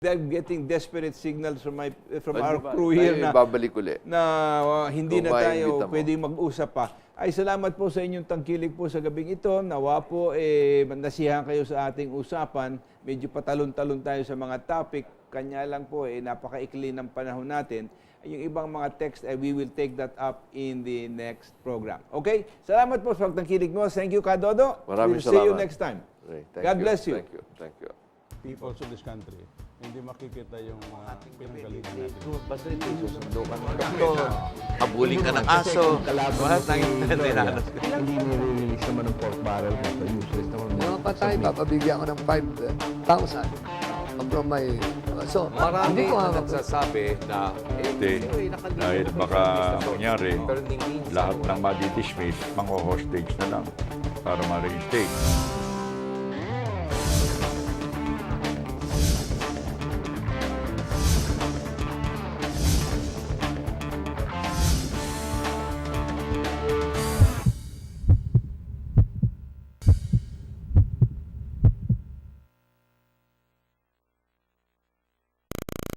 They're getting desperate signals from our crew here na babalik uli. Hindi na Kumain tayo mo. pwedeng mag-usap pa. Ay salamat po sa inyong tangkilik po sa gabing ito. Nawa po nasiyahan kayo sa ating usapan. Medyo patalon-talon tayo sa mga topic. Kanya lang po napakaikli ng panahon natin. Yung ibang mga text, we will take that up in the next program. Okay? Salamat po sa pagtangkilik mo. Thank you, Kadodo. Maraming We'll see you salamat. next time. Okay, God bless you. Thank you. Thank you. People of this country, hindi makikita yung pinanggalingan natin. Basta ito, susundo ka ng doktor, habulin ka ng aso, lahat ng tinanos ko. Hindi nire-release naman ng pork barrel na ito. Useless naman. Yung patay, papabigyan ko ng 5,000 from my... So, Marami hindi ko na hawak. nagsasabi na Hindi. Dahil baka mangyari, lahat ng madi-dismiss, mang-hostage na lang para ma-reinstate.